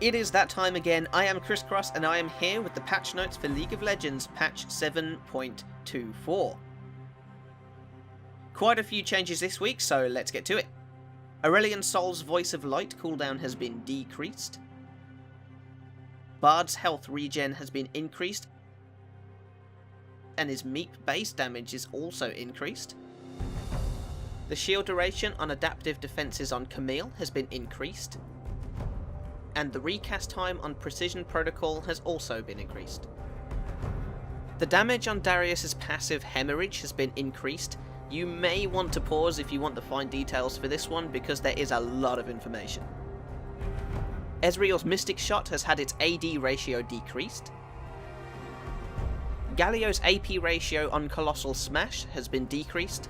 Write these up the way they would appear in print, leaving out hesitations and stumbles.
It is that time again. I am Crisscross and I am here with the patch notes for League of Legends patch 7.24. Quite a few changes this week, so let's get to it. Aurelion Sol's Voice of Light cooldown has been decreased. Bard's health regen has been increased, and his Meep base damage is also increased. The shield duration on adaptive defences on Camille has been increased, and the recast time on Precision Protocol has also been increased. The damage on Darius's passive Hemorrhage has been increased. You may want to pause if you want the fine details for this one, because there is a lot of information. Ezreal's Mystic Shot has had its AD ratio decreased. Galio's AP ratio on Colossal Smash has been decreased.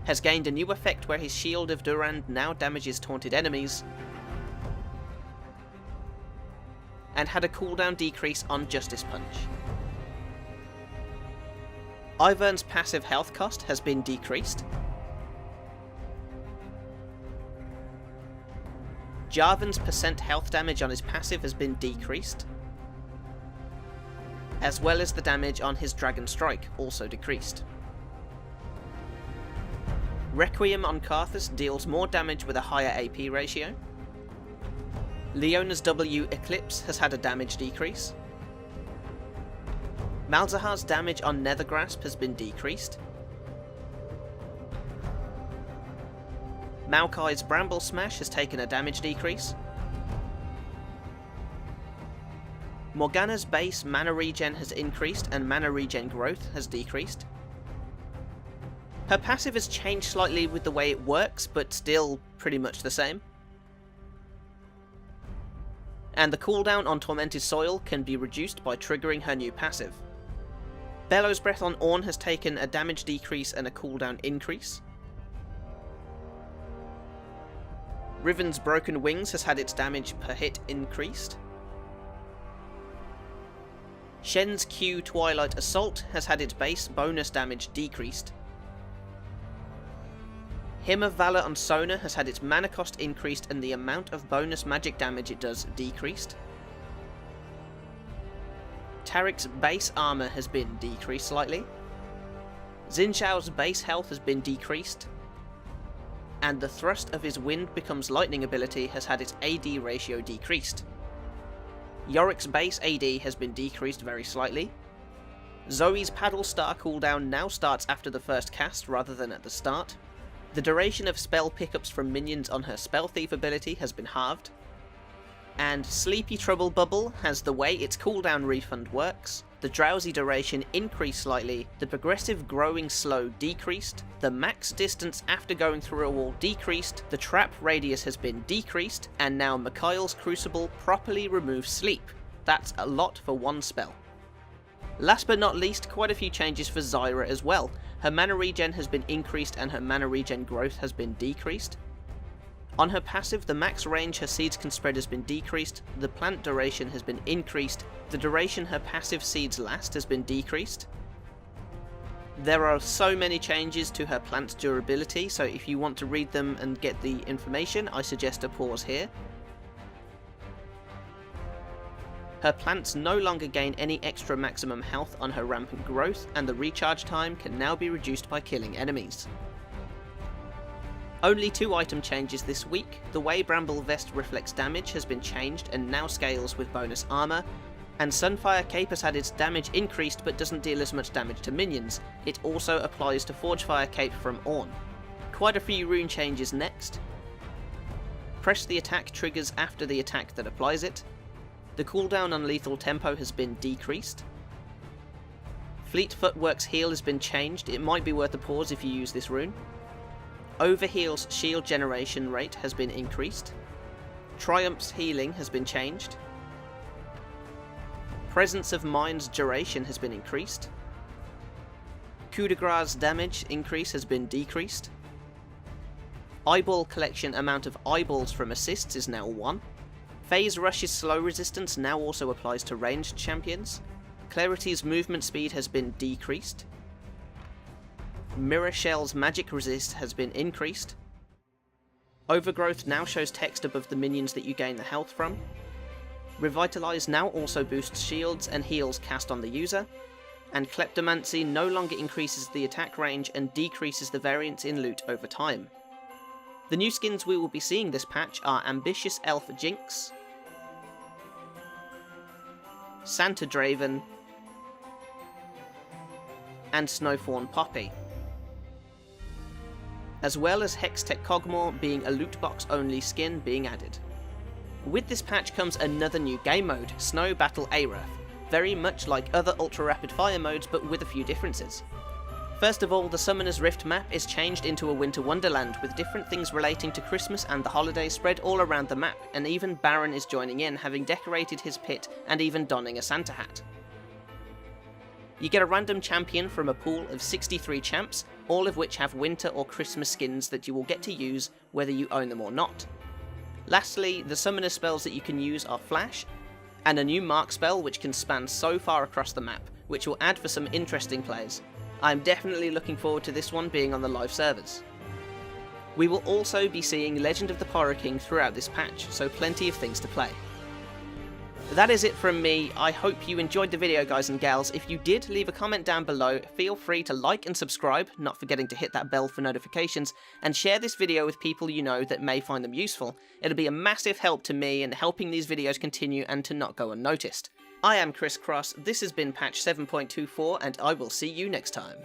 Has gained a new effect where his Shield of Durand now damages taunted enemies. And had a cooldown decrease on Justice Punch. Ivern's passive health cost has been decreased. Jarvan's percent health damage on his passive has been decreased, as well as the damage on his Dragon Strike also decreased. Requiem on Karthus deals more damage with a higher AP ratio. Leona's W Eclipse has had a damage decrease. Malzahar's damage on Nethergrasp has been decreased. Maokai's Bramble Smash has taken a damage decrease. Morgana's base mana regen has increased and mana regen growth has decreased. Her passive has changed slightly with the way it works, but still pretty much the same. And the cooldown on Tormented Soil can be reduced by triggering her new passive. Bellow's Breath on Ornn has taken a damage decrease and a cooldown increase. Riven's Broken Wings has had its damage per hit increased. Shen's Q Twilight Assault has had its base bonus damage decreased. Hymn of Valor on Sona has had its mana cost increased and the amount of bonus magic damage it does decreased. Tarik's base armor has been decreased slightly. Xin Zhao's base health has been decreased. And the Thrust of his Wind Becomes Lightning ability has had its AD ratio decreased. Yorick's base AD has been decreased very slightly. Zoe's Paddle Star cooldown now starts after the first cast rather than at the start. The duration of spell pickups from minions on her Spell Thief ability has been halved. And Sleepy Trouble Bubble has the way its cooldown refund works. The drowsy duration increased slightly, the progressive growing slow decreased, the max distance after going through a wall decreased, the trap radius has been decreased, and now Mikhail's Crucible properly removes sleep. That's a lot for one spell. Last but not least, quite a few changes for Zyra as well. Her mana regen has been increased and her mana regen growth has been decreased. On her passive, the max range her seeds can spread has been decreased, the plant duration has been increased, the duration her passive seeds last has been decreased. There are so many changes to her plant's durability, so if you want to read them and get the information, I suggest a pause here. Her plants no longer gain any extra maximum health on her rampant growth, and the recharge time can now be reduced by killing enemies. Only 2 item changes this week. The way Bramble Vest reflects damage has been changed and now scales with bonus armor, and Sunfire Cape has had its damage increased but doesn't deal as much damage to minions. It also applies to Forgefire Cape from Ornn. Quite a few rune changes next. Press the attack triggers after the attack that applies it. The cooldown on Lethal Tempo has been decreased. Fleet Footwork's heal has been changed. It might be worth a pause if you use this rune. Overheal's shield generation rate has been increased. Triumph's healing has been changed. Presence of Mind's duration has been increased. Coup de grace's damage increase has been decreased. Eyeball collection amount of eyeballs from assists is now 1. Phase Rush's slow resistance now also applies to ranged champions. Clarity's movement speed has been decreased. Mirror Shell's magic resist has been increased. Overgrowth now shows text above the minions that you gain the health from. Revitalize now also boosts shields and heals cast on the user. And Kleptomancy no longer increases the attack range and decreases the variance in loot over time. The new skins we will be seeing this patch are Ambitious Elf Jinx, Santa Draven, and Fawn Poppy, as well as Hextech Cogmore being a loot box only skin being added. With this patch comes another new game mode, Snow Battle Aerith, very much like other ultra rapid fire modes but with a few differences. First of all, the Summoner's Rift map is changed into a winter wonderland with different things relating to Christmas and the holidays spread all around the map, and even Baron is joining in, having decorated his pit and even donning a Santa hat. You get a random champion from a pool of 63 champs, all of which have winter or Christmas skins that you will get to use whether you own them or not. Lastly, the summoner spells that you can use are Flash, and a new Mark spell which can span so far across the map, which will add for some interesting plays. I'm definitely looking forward to this one being on the live servers. We will also be seeing Legend of the Pyro King throughout this patch, so plenty of things to play. That is it from me. I hope you enjoyed the video, guys and gals. If you did, leave a comment down below. Feel free to like and subscribe, not forgetting to hit that bell for notifications, and share this video with people you know that may find them useful. It'll be a massive help to me in helping these videos continue and to not go unnoticed. I am Chris Cross, this has been patch 7.24, and I will see you next time.